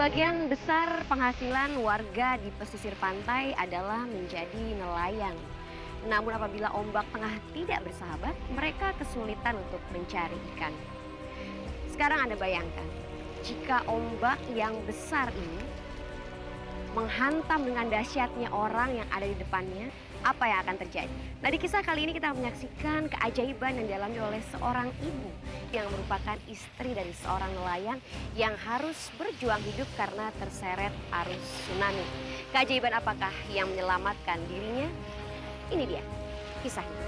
Sebagian besar penghasilan warga di pesisir pantai adalah menjadi nelayan. Namun apabila ombak tengah tidak bersahabat, mereka kesulitan untuk mencari ikan. Sekarang Anda bayangkan, jika ombak yang besar ini menghantam dengan dahsyatnya orang yang ada di depannya, apa yang akan terjadi? Nah, di kisah kali ini kita menyaksikan keajaiban yang dialami oleh seorang ibu yang merupakan istri dari seorang nelayan yang harus berjuang hidup karena terseret arus tsunami. Keajaiban apakah yang menyelamatkan dirinya? Ini dia kisahnya.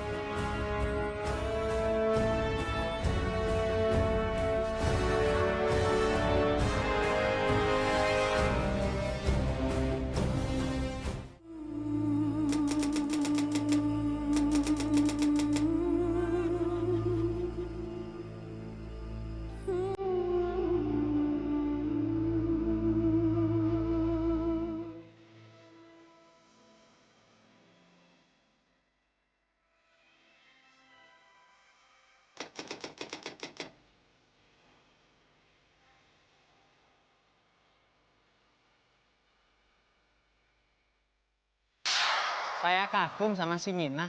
Saya kagum sama si Mina.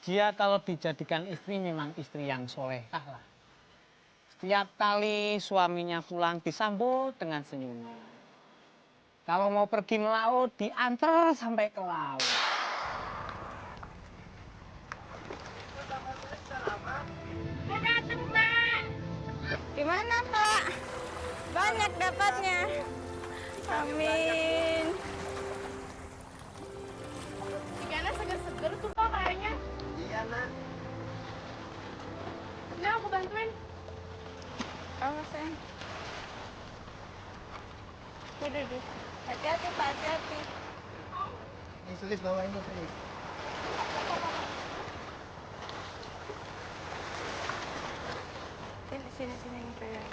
Dia kalau dijadikan istri memang istri yang solehah lah. Setiap kali suaminya pulang disambut dengan senyuman. Kalau mau pergi melaut diantar sampai ke laut. Datang, Pak. Gimana, Pak? Banyak dapatnya. Amin. Ikannya seger-seger tuh, Pak, kayaknya. Iya, Nak. Ini aku bantuin. Oh, sayang. Udah. Hati-hati, Pak, hati-hati. Ini sulit bawa ini, Sulit. Sini, pegang.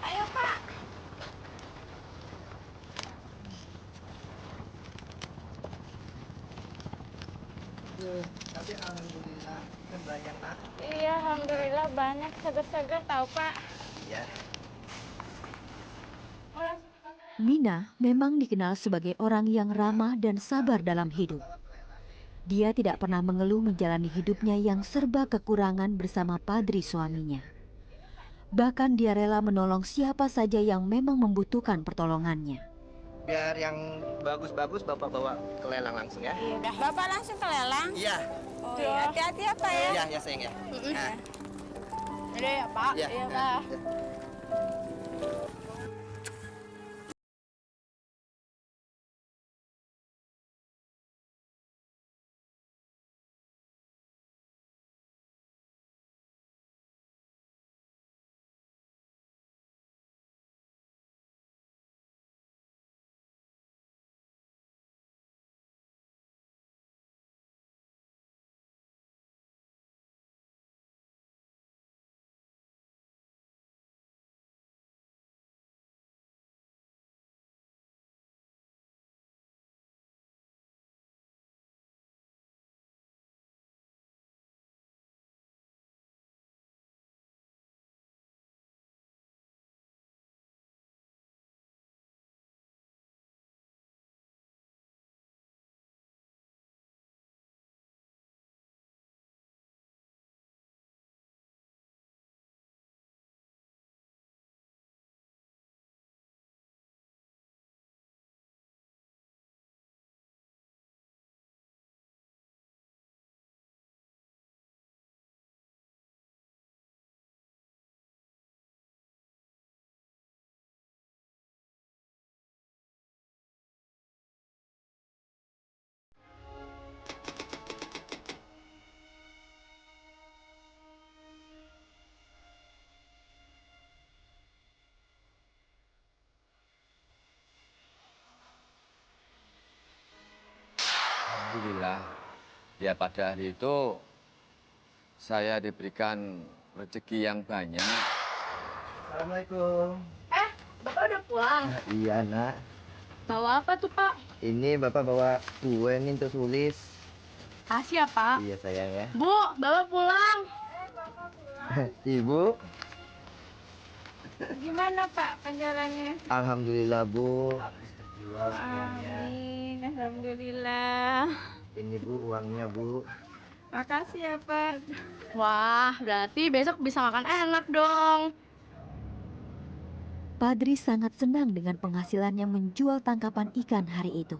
Ayo, Pak. Tapi alhamdulillah ikan banyak, Nak. Iya, alhamdulillah banyak seger-seger tahu, Pak. Iya. Mina memang dikenal sebagai orang yang ramah dan sabar dalam hidup. Dia tidak pernah mengeluh menjalani hidupnya yang serba kekurangan bersama padri suaminya. Bahkan dia rela menolong siapa saja yang memang membutuhkan pertolongannya. Biar yang bagus-bagus Bapak bawa ke lelang langsung ya. Iya, udah. Bapak langsung ke lelang. Iya. Oh, iya. Hati-hati ya, Pak ya. Iya, ya sayang ya. Nah, Udah ya, Pak. iya, Iya, nah, Pak. iya. Alhamdulillah, ya pada hari itu saya diberikan rezeki yang banyak. Assalamualaikum. Bapak udah pulang. Iya, Nak. Bawa apa tuh, Pak? Ini Bapak bawa kue nih untuk Sulis. Kasih ya, Pak. Iya, sayang ya. Bu, Bapak pulang. Ibu, Gimana Pak penjalannya? alhamdulillah Bu. Amin, alhamdulillah. Ini Bu uangnya Bu. Makasih ya Pak. Wah, berarti besok bisa makan enak dong. Padri sangat senang dengan penghasilan yang menjual tangkapan ikan hari itu.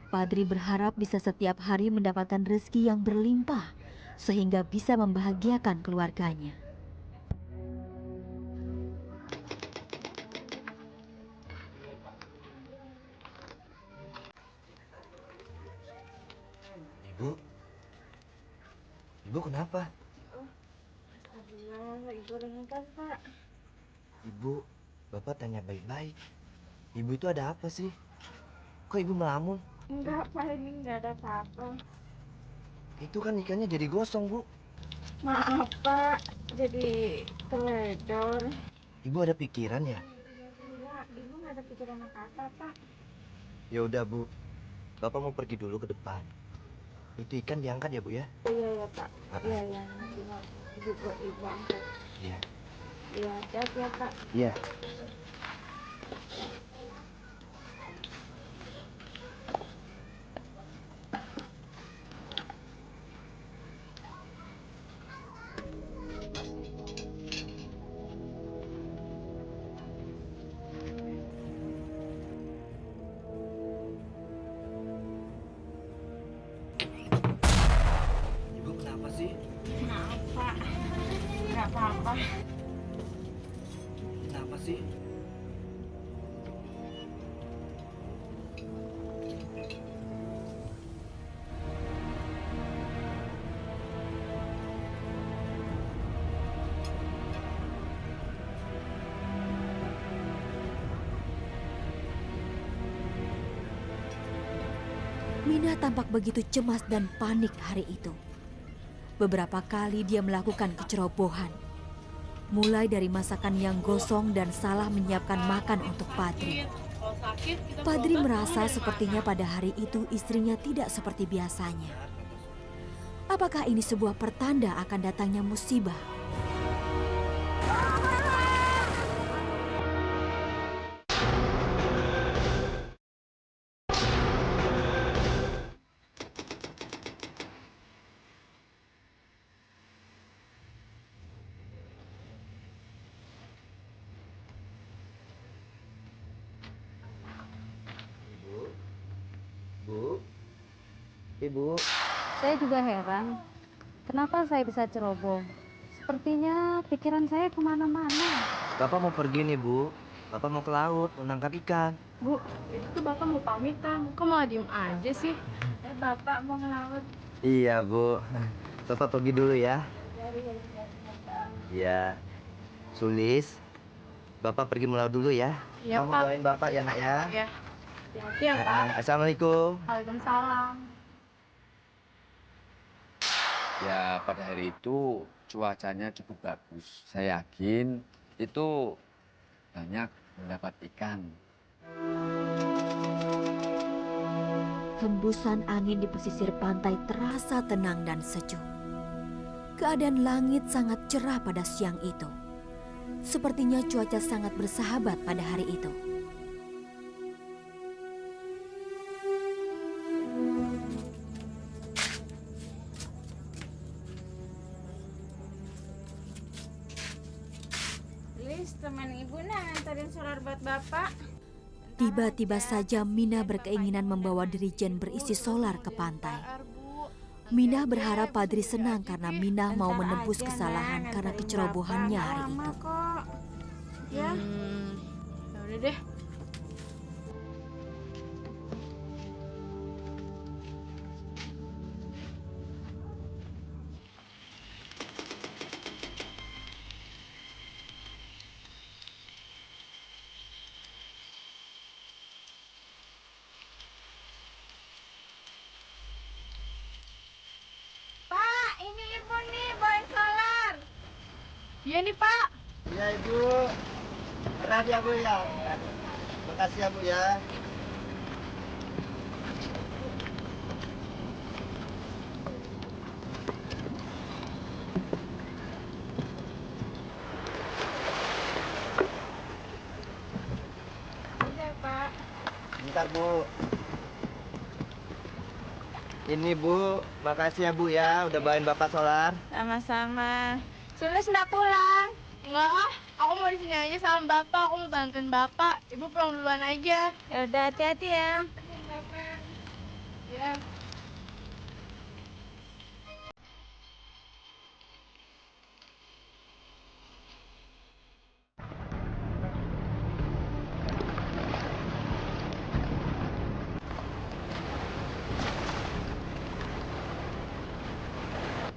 Padri berharap bisa setiap hari mendapatkan rezeki yang berlimpah sehingga bisa membahagiakan keluarganya. Ibu, Ibu kenapa? Ibu renungkan Pak. Ibu, Bapak tanya baik-baik. Ibu itu ada apa sih? Kok Ibu melamun? Enggak Pak, ini enggak ada apa-apa. Itu kan ikannya jadi gosong Bu. Maaf Pak, jadi teledor. Ibu ada pikiran ya? Enggak, Ibu nggak ada pikiran apa-apa Pak. Ya udah Bu, Bapak mau pergi dulu ke depan. Itu ikan diangkat ya Bu ya? Iya ya Pak. Iya ya, nanti mau Ibu angkat. Iya. Iya, hati ya Pak. Iya. Ibu kenapa sih? Maaf Pak, nggak apa-apa. Kenapa sih? Mina tampak begitu cemas dan panik hari itu. Beberapa kali dia melakukan kecerobohan. Mulai dari masakan yang gosong dan salah menyiapkan makan untuk Padri. Padri merasa sepertinya pada hari itu istrinya tidak seperti biasanya. Apakah ini sebuah pertanda akan datangnya musibah? Bu, Ibu. Saya juga heran, kenapa saya bisa ceroboh? Sepertinya pikiran saya kemana-mana. Bapak mau pergi nih Bu. Bapak mau ke laut, mau nangkap ikan. Bu, itu Bapak mau pamitan. Kok malah diem aja sih? Bapak mau ngelaut. Iya Bu. Bapak pergi dulu ya. Iya. Sulis, Bapak pergi melaut dulu ya. Iya, Kamu Pak. doain Bapak ya nak ya. Iya. Hati-hati ya Pak. Assalamualaikum. Waalaikumsalam. Ya pada hari itu cuacanya cukup bagus. Saya yakin itu banyak mendapat ikan. Hembusan angin di pesisir pantai terasa tenang dan sejuk. Keadaan langit sangat cerah pada siang itu. Sepertinya cuaca sangat bersahabat pada hari itu. Lis, teman Ibu nganterin solar buat Bapak. Tiba-tiba saja Mina berkeinginan membawa dirijen berisi solar ke pantai. Mina berharap Padri senang karena Mina mau menebus kesalahan karena kecerobohannya hari itu. Kok. Ya. Ya udah deh. Pak, ini Ibu nih bawain solar. Iya nih Pak. Iya Ibu. Berat ya Bu ya. Makasih ya Bu ya. sebentar, Bu. Ini, Bu. Makasih ya, Bu ya. Udah bawain Bapak solar. Sama-sama. Sulis nggak pulang? Enggak ah, aku mau di sini aja sama Bapak. Aku mau bantuin Bapak. Ibu pulang duluan aja. Ya udah, hati-hati ya. Ya.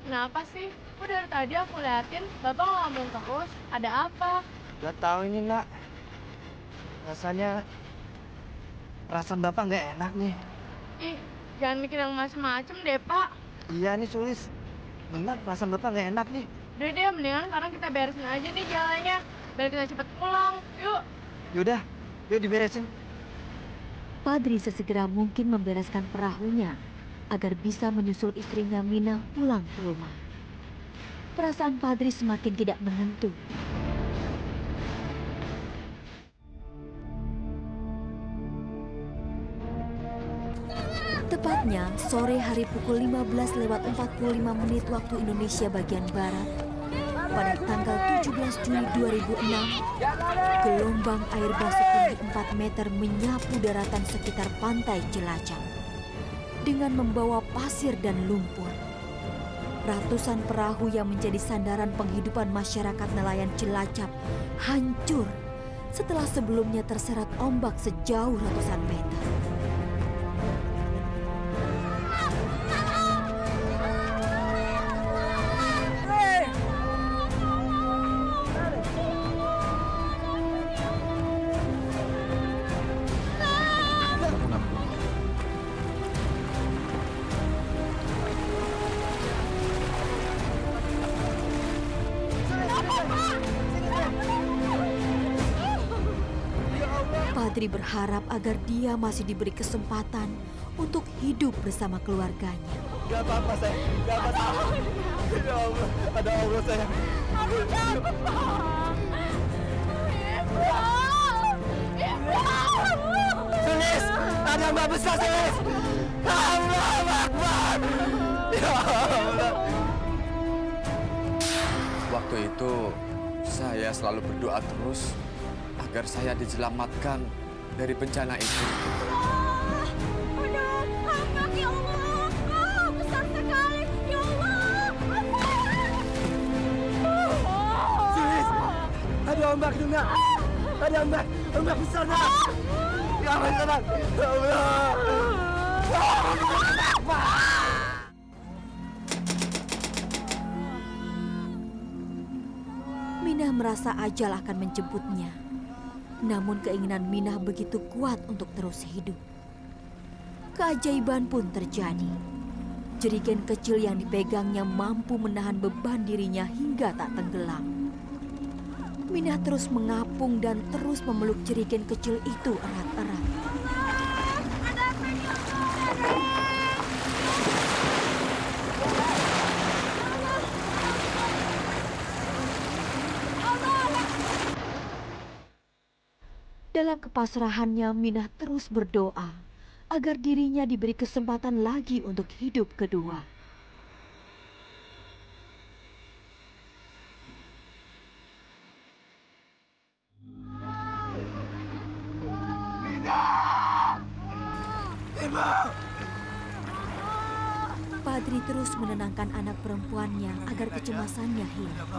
Kenapa sih? Kok dari tadi aku liatin, Bapak ngomong terus. Ada apa? Gak tahu ini, Nak. Rasanya perasaan Bapak nggak enak nih. Ih, jangan mikir yang macem-macem deh, Pak. Iya nih, Sulis. Benar, perasaan Bapak nggak enak nih. Udah deh, mendingan sekarang kita beresin aja nih jalannya. Biar kita cepet pulang. Yuk. Yaudah, yuk diberesin. Padri sesegera mungkin membereskan perahunya agar bisa menyusul istrinya Mina pulang ke rumah. Perasaan Padri semakin tidak menentu. Tepatnya sore hari pukul 15:45 waktu Indonesia bagian Barat, pada tanggal 17 Juli 2006, gelombang air bah setinggi 4 meter menyapu daratan sekitar pantai Cilacap dengan membawa pasir dan lumpur. Ratusan perahu yang menjadi sandaran penghidupan masyarakat nelayan Cilacap hancur setelah sebelumnya terseret ombak sejauh ratusan meter. Padri berharap agar dia masih diberi kesempatan untuk hidup bersama keluarganya. Gak apa-apa, sayang. Gak apa-apa. Ya Allah, ada Allah, sayang. Aku takut, Pak. Ibu! Sulis, ada Mbak besar, Sulis. Allah Akbar. Ya Allah. Waktu itu saya selalu berdoa terus agar saya diselamatkan dari bencana itu. Aduh, ombak ya Allah. Oh, besar sekali. Ya Allah. Sulis, ada ombak juga. Ada ombak besar, Nak. Ya Allah, tenang. Ya Allah. Minah merasa ajal akan menjemputnya. Namun keinginan Minah begitu kuat untuk terus hidup. Keajaiban pun terjadi. Jerigen kecil yang dipegangnya mampu menahan beban dirinya hingga tak tenggelam. Minah terus mengapung dan terus memeluk jerigen kecil itu erat-erat. Dalam kepasrahannya, Minah terus berdoa agar dirinya diberi kesempatan lagi untuk hidup kedua. Padri terus menenangkan anak perempuannya agar kecemasannya hilang.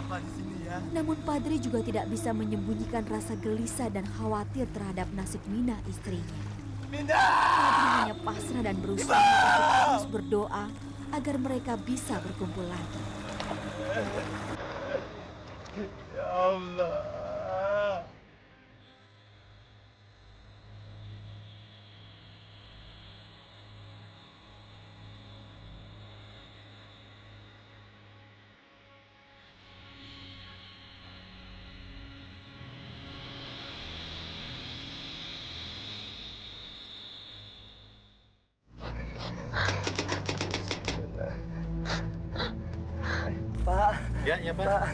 Namun Padri juga tidak bisa menyembunyikan rasa gelisah dan khawatir terhadap nasib Minah istrinya. Padri hanya pasrah dan berusaha untuk terus berdoa agar mereka bisa berkumpul lagi. Ya Allah. Pak. Ya, ya Pak. Pak,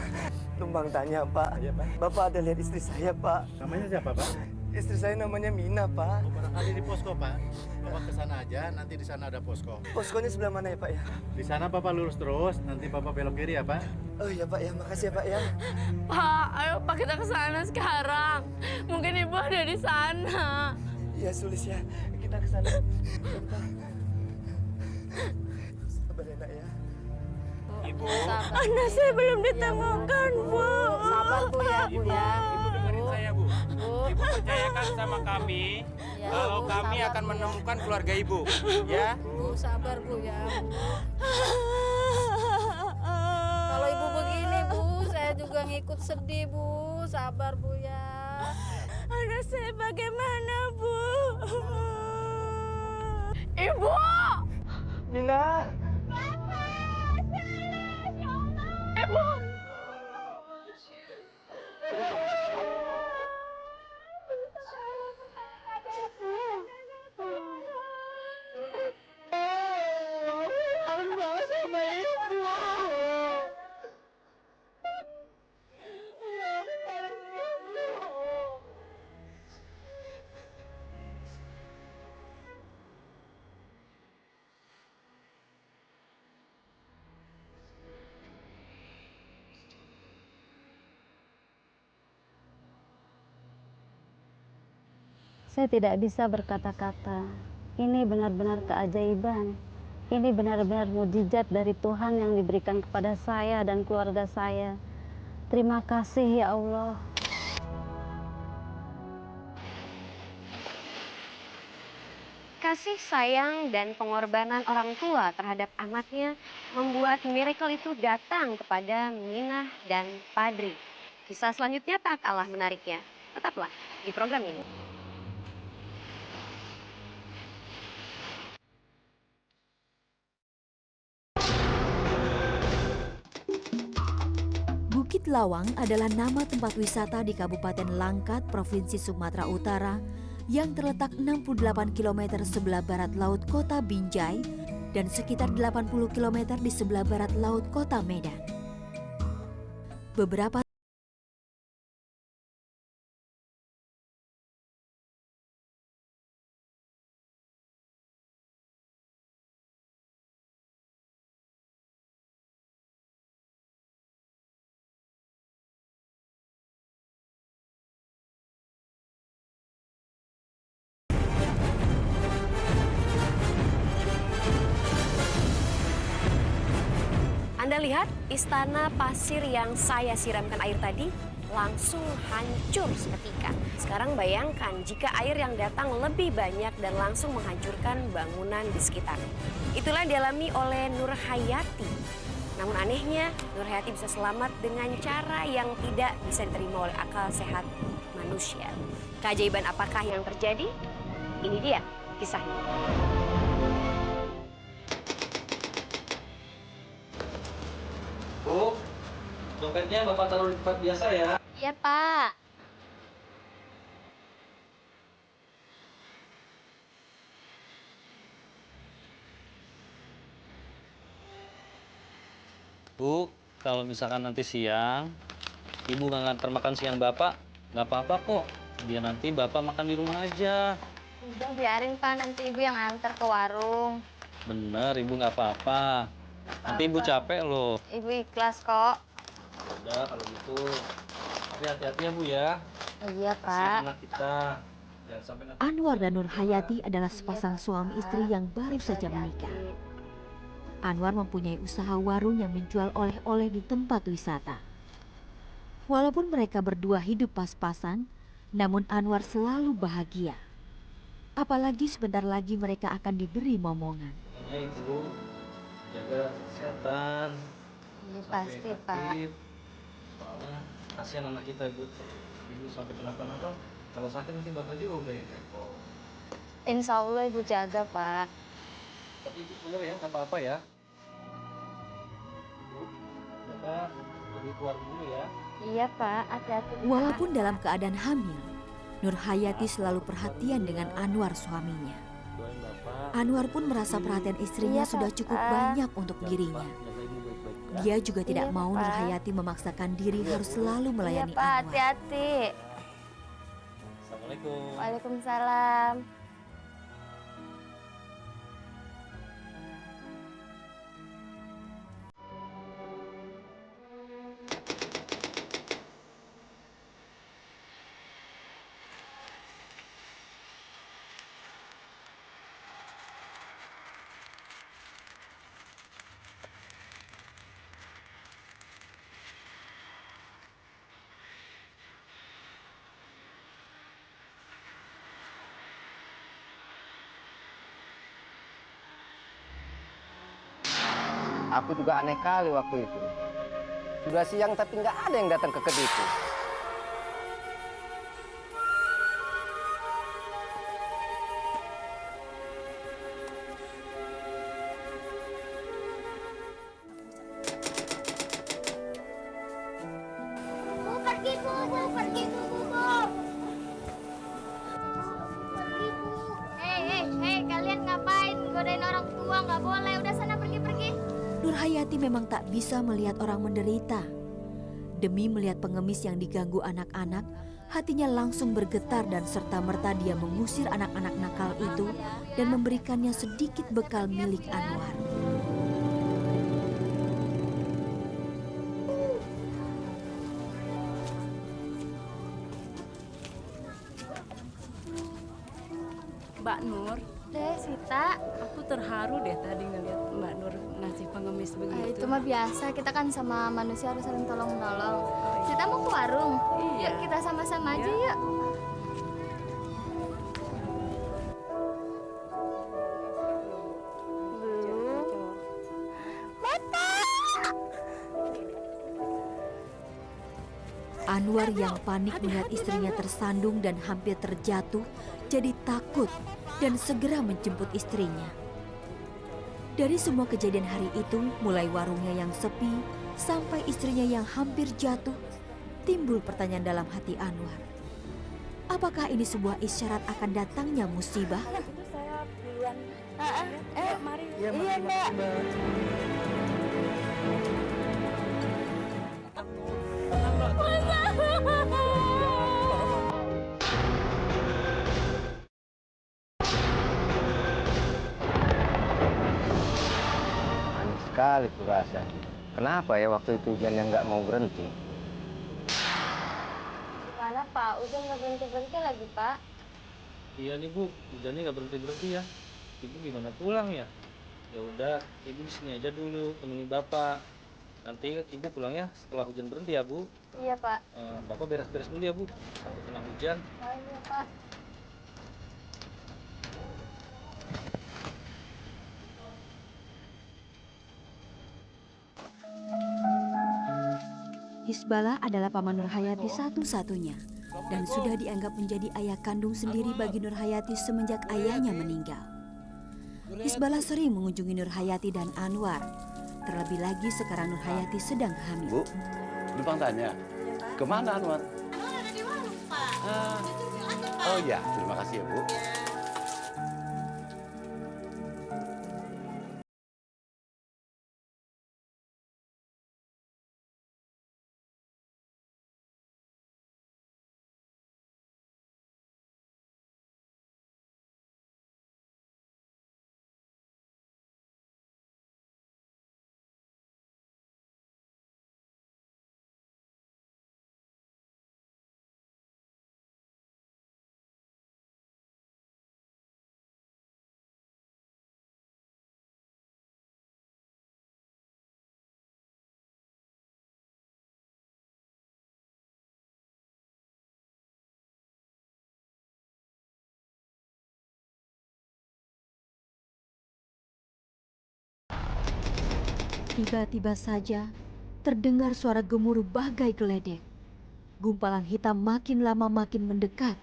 numpang tanya Pak. Ya Pak. Bapak ada lihat istri saya Pak. Namanya siapa Pak? Istri saya namanya Mina, Pak. Barangkali di posko, Pak. Bapak ke sana aja, nanti di sana ada posko. Poskonya sebelah mana ya, Pak ya? Di sana Bapak lurus terus, nanti Bapak belok kiri ya, Pak. Oh iya, Pak ya. Makasih ya, Pak ya. Pak, ayo Pak kita ke sana sekarang. Mungkin ibu ada di sana. Iya, Sulis ya. Kita ke sana. Sabar ya, Nak ya. Ibu, Anak saya belum ditemukan, Bu. Sabar Bu ya, Bu ya. Ibu dengerin saya, Bu. Bu. Ibu percayakan sama kami Ya, kalau Bu, kami sabar, akan Bu, ya. menemukan keluarga Ibu, ya. Bu, sabar Bu ya. Kalau Ibu begini Bu, saya juga ngikut sedih Bu. Sabar Bu ya. Anak saya bagaimana, Bu? Ibu! Mina! Ibu! Saya tidak bisa berkata-kata. Ini benar-benar keajaiban. Ini benar-benar mukjizat dari Tuhan yang diberikan kepada saya dan keluarga saya. Terima kasih ya Allah. Kasih sayang dan pengorbanan orang tua terhadap anaknya membuat miracle itu datang kepada Minah dan Padri. Kisah selanjutnya tak kalah menariknya. Tetaplah di program ini. Bukit Lawang adalah nama tempat wisata di Kabupaten Langkat, Provinsi Sumatera Utara yang terletak 68 km sebelah barat laut kota Binjai dan sekitar 80 km di sebelah barat laut kota Medan. Beberapa Anda lihat istana pasir yang saya siramkan air tadi langsung hancur seketika. Sekarang bayangkan jika air yang datang lebih banyak dan langsung menghancurkan bangunan di sekitar. Itulah yang dialami oleh Nur Hayati. Namun anehnya, Nur Hayati bisa selamat dengan cara yang tidak bisa diterima oleh akal sehat manusia. Keajaiban apakah yang terjadi? Ini dia kisahnya. Bu, dompetnya Bapak taruh di tempat biasa ya. Iya, Pak. Bu, kalau misalkan nanti siang, Ibu nggak ngantar makan siang Bapak, nggak apa-apa kok. Biar nanti Bapak makan di rumah aja. Udah biarin, Pak. Nanti Ibu yang antar ke warung. Bener, Ibu nggak apa-apa. Nanti Ibu capek loh. Ibu ikhlas kok. Udah kalau gitu. Tapi hati-hati ya Bu ya. Iya, Kasihan anak kita. Jangan sampai nanti. Anwar dan Nur Hayati adalah sepasang suami istri yang baru saja menikah. Anwar mempunyai usaha warung yang menjual oleh-oleh di tempat wisata. Walaupun mereka berdua hidup pas-pasan, namun Anwar selalu bahagia. Apalagi sebentar lagi mereka akan diberi momongan. Pokoknya Ibu jaga kesehatan. Iya, pasti, Pak. Soalnya kasihan anak kita Ibu. Ibu sampai kenapa-napa. Kalau sakit nanti Bapak juga ya. Insya Allah Ibu jaga, Pak. Tapi Ibu bener ya, nggak apa-apa ya. Ibu, Bapak pergi keluar dulu ya. Iya, Pak. Hati-hati, Pak. Walaupun dalam keadaan hamil, Nur Hayati selalu perhatian dengan Anwar suaminya. Doain Bapak. Anwar pun merasa perhatian istrinya Iya, sudah cukup Pak. banyak untuk dirinya. Jaga Ibu baik-baik ya. Dia juga tidak Iya, mau Nur Pak. Hayati memaksakan diri harus selalu Iya, melayani Pak. Anwar. Hati-hati. Assalamualaikum Assalamualaikum. Waalaikumsalam. Aku juga aneh kali waktu itu. Sudah siang tapi nggak ada yang datang ke kedaiku. Pergi bu, pergi bu. Pergi bu. Hei, kalian ngapain godain orang tua? Nggak boleh. Udah sana pergi. Nurhayati memang tak bisa melihat orang menderita. Demi melihat pengemis yang diganggu anak-anak, hatinya langsung bergetar dan serta-merta dia mengusir anak-anak nakal itu dan memberikannya sedikit bekal milik Anwar. Mbak Nur, Sita, aku terharu deh tadi ngeliat Mbak Nur ngasih pengemis begitu. itu mah biasa. Kita kan sama manusia harus saling tolong-menolong. Sita mau ke warung. Iya. Yuk kita sama-sama aja yuk. Anwar yang panik melihat istrinya tersandung dan hampir terjatuh, jadi takut dan segera menjemput istrinya. Dari semua kejadian hari itu, mulai warungnya yang sepi sampai istrinya yang hampir jatuh, timbul pertanyaan dalam hati Anwar. Apakah ini sebuah isyarat akan datangnya musibah? Saya duluan. Mari. Iya, Mbak. Aneh sekali kurasa. Kenapa ya waktu itu hujannya nggak mau berhenti? Gimana Pak? Udah nggak berhenti lagi Pak? Iya nih Bu, hujannya nggak berhenti ya. Ibu gimana pulang ya? Ya udah, Ibu di sini aja dulu temenin Bapak. Nanti Ibu pulang ya setelah hujan berhenti ya Bu. Iya Pak. Bapak beres-beres dulu ya Bu. Takut kena hujan. Iya Pak. Hisbalah adalah paman Nurhayati satu-satunya dan sudah dianggap menjadi ayah kandung sendiri bagi Nurhayati semenjak ayahnya meninggal. Hisbalah sering mengunjungi Nurhayati dan Anwar. Terlebih lagi sekarang Nurhayati sedang hamil. Bu, numpang tanya, kemana Anwar? Ada di warung Pak. Oh iya, terima kasih ya Bu. Tiba-tiba saja terdengar suara gemuruh bagai geledek. Gumpalan hitam makin lama makin mendekat.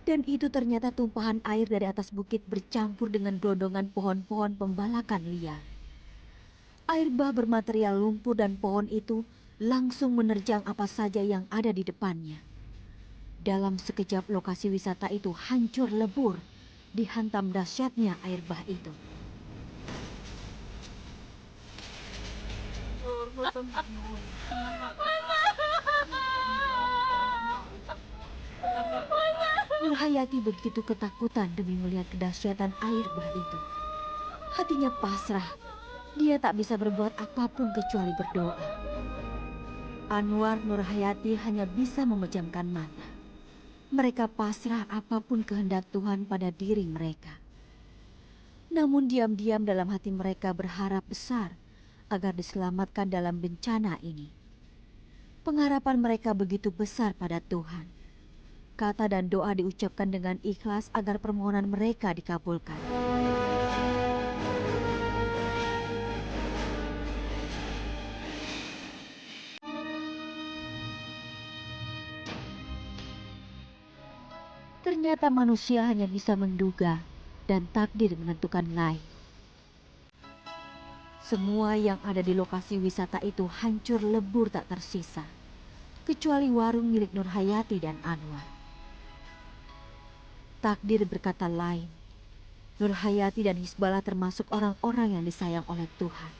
Dan itu ternyata tumpahan air dari atas bukit bercampur dengan gelondongan pohon-pohon pembalakan liar. Air bah bermaterial lumpur dan pohon itu langsung menerjang apa saja yang ada di depannya. Dalam sekejap lokasi wisata itu hancur lebur, dihantam dahsyatnya air bah itu. Nurhayati begitu ketakutan demi melihat kedahsyatan air bah itu. Hatinya pasrah, dia tak bisa berbuat apapun kecuali berdoa. Anwar, Nurhayati hanya bisa memejamkan mata. Mereka pasrah apapun kehendak Tuhan pada diri mereka. Namun diam-diam dalam hati mereka berharap besar agar diselamatkan dalam bencana ini. Pengharapan mereka begitu besar pada Tuhan. Kata dan doa diucapkan dengan ikhlas agar permohonan mereka dikabulkan. Ternyata manusia hanya bisa menduga dan takdir menentukan lain. Semua yang ada di lokasi wisata itu hancur lebur tak tersisa, kecuali warung milik Nurhayati dan Anwar. Takdir berkata lain. Nurhayati dan Hisbalah termasuk orang-orang yang disayang oleh Tuhan.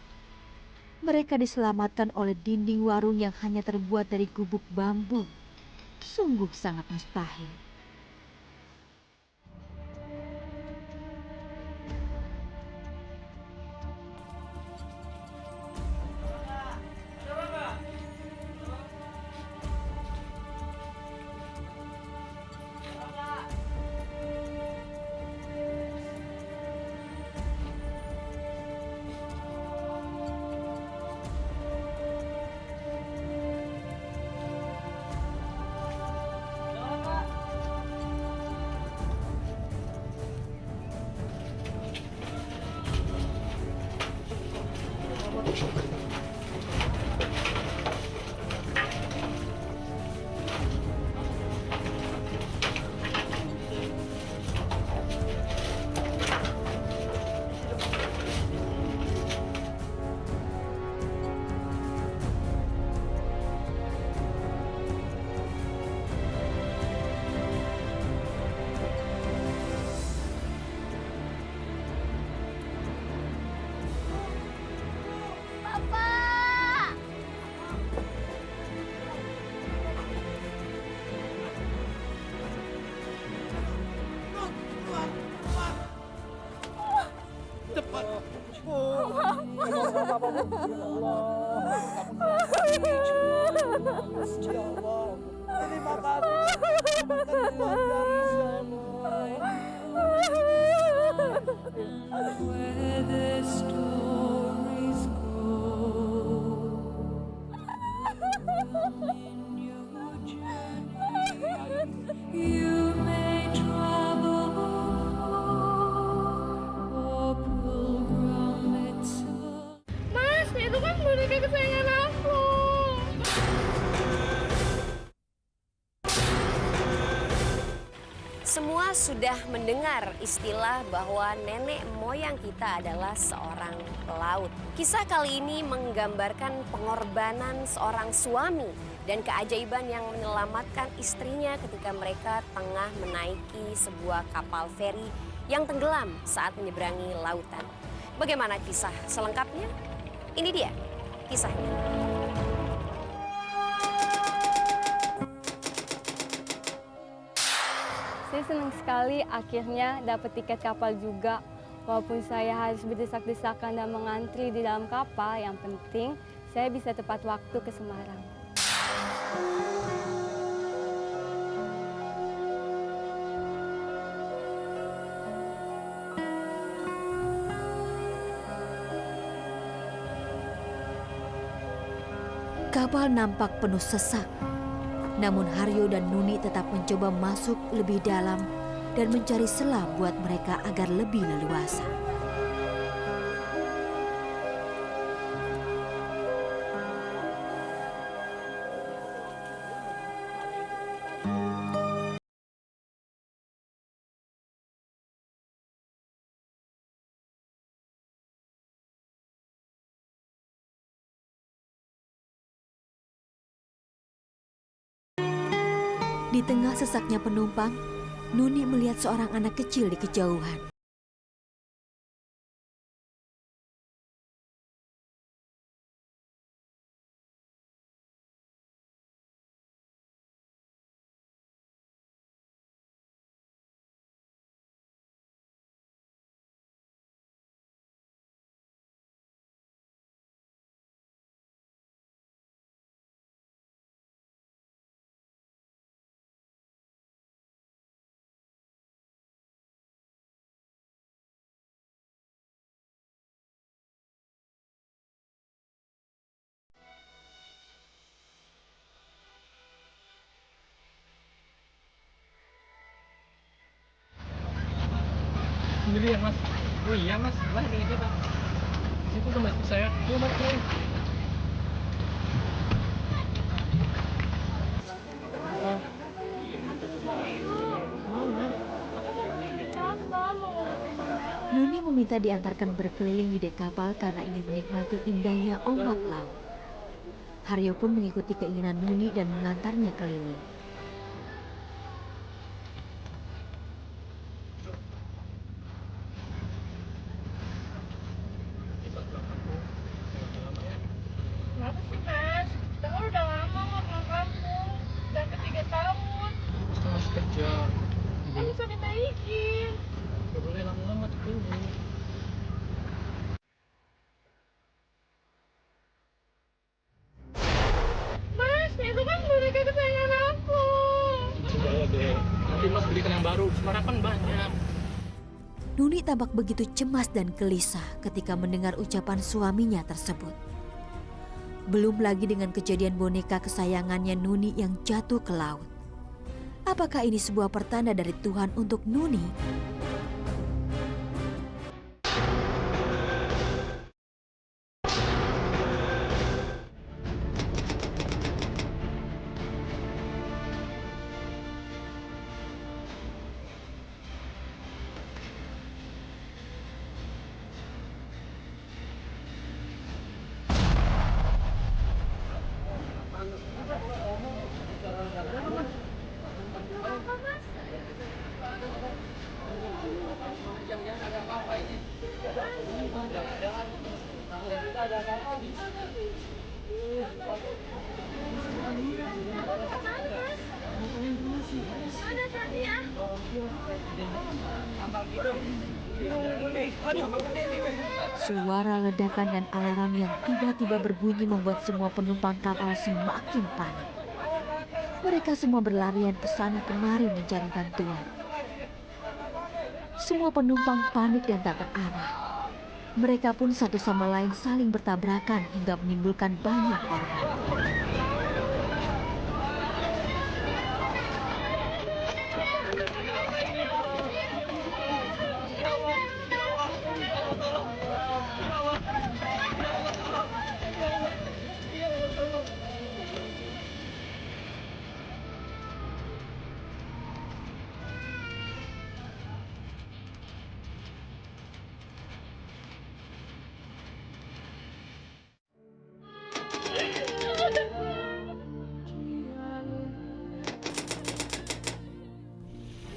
Mereka diselamatkan oleh dinding warung yang hanya terbuat dari gubuk bambu. Sungguh sangat mustahil. Mas, itu kan boneka kesayangan aku. Semua sudah mendengar istilah bahwa nenek moyang kita adalah seorang pelaut. Kisah kali ini menggambarkan pengorbanan seorang suami dan keajaiban yang menyelamatkan istrinya ketika mereka tengah menaiki sebuah kapal feri yang tenggelam saat menyeberangi lautan. Bagaimana kisah selengkapnya? Ini dia kisahnya. Saya senang sekali akhirnya dapat tiket kapal juga. Walaupun saya harus berdesak-desakan dan mengantri di dalam kapal, yang penting saya bisa tepat waktu ke Semarang. Kapal nampak penuh sesak. Namun Haryo dan Nuni tetap mencoba masuk lebih dalam dan mencari celah buat mereka agar lebih leluasa. Di tengah sesaknya penumpang, Nuni melihat seorang anak kecil di kejauhan. dulu ya mas. Oh iya mas, mari itu pak. Di situ tuh mas saya. Yuk mas, yuk. Nuni meminta diantarkan berkeliling di dek kapal karena ingin menikmati indahnya ombak laut. Haryo pun mengikuti keinginan Nuni dan mengantarnya keliling. Kenapa sih mas? Kita kan udah lama nggak pulang kampung. Udah ke 3 tahun. Mas kerja. Kita bisa minta izin. Gak boleh lama-lama dulu. Mas, itu kan boneka kesayangan aku. Sudah ya deh. Nanti mas belikan yang baru. Sekarang kan banyak. Nuni tampak begitu cemas dan gelisah ketika mendengar ucapan suaminya tersebut. Belum lagi dengan kejadian boneka kesayangannya Nuni yang jatuh ke laut. Apakah ini sebuah pertanda dari Tuhan untuk Nuni? Suara ledakan dan alarm yang tiba-tiba berbunyi membuat semua penumpang kapal semakin panik. Mereka semua berlarian ke sana kemari mencari bantuan. Semua penumpang panik dan tak terarah. Mereka pun satu sama lain saling bertabrakan hingga menimbulkan banyak korban.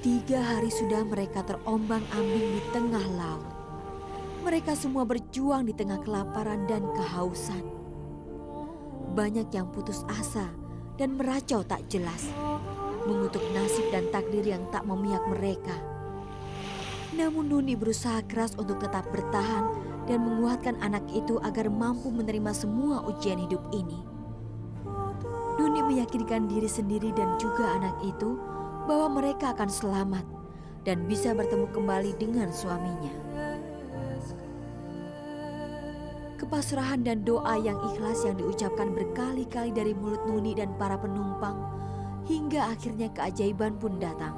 Tiga hari sudah mereka terombang-ambing di tengah laut. Mereka semua berjuang di tengah kelaparan dan kehausan. Banyak yang putus asa dan meracau tak jelas, mengutuk nasib dan takdir yang tak memihak mereka. Namun Nuni berusaha keras untuk tetap bertahan dan menguatkan anak itu agar mampu menerima semua ujian hidup ini. Nuni meyakinkan diri sendiri dan juga anak itu bahwa mereka akan selamat dan bisa bertemu kembali dengan suaminya. Kepasrahan dan doa yang ikhlas yang diucapkan berkali-kali dari mulut Nuni dan para penumpang hingga akhirnya keajaiban pun datang.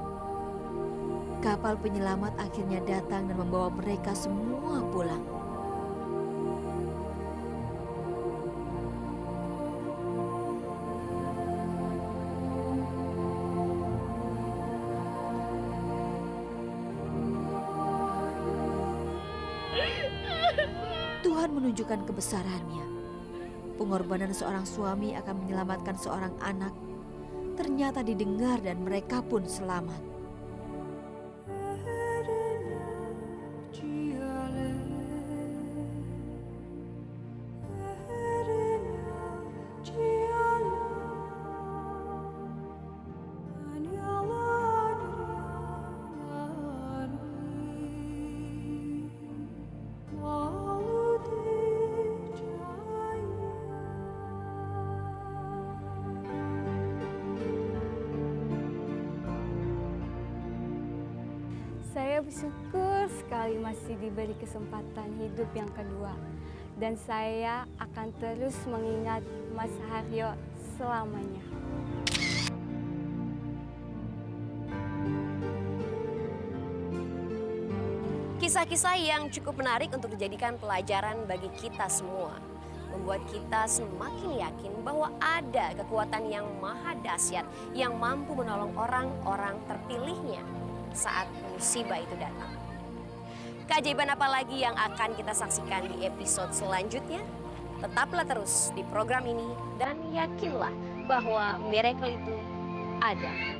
Kapal penyelamat akhirnya datang dan membawa mereka semua pulang. Tuhan menunjukkan kebesarannya. Pengorbanan seorang suami akan menyelamatkan seorang anak ternyata didengar dan mereka pun selamat. Saya bersyukur sekali masih diberi kesempatan hidup yang kedua. Dan saya akan terus mengingat Mas Haryo selamanya. Kisah Kisah-kisah yang cukup menarik untuk dijadikan pelajaran bagi kita semua. Membuat kita semakin yakin bahwa ada kekuatan yang maha dahsyat yang mampu menolong orang-orang terpilihnya saat musibah itu datang. Keajaiban apa lagi yang akan kita saksikan di episode selanjutnya? Tetaplah terus di program ini dan yakinlah bahwa miracle itu ada.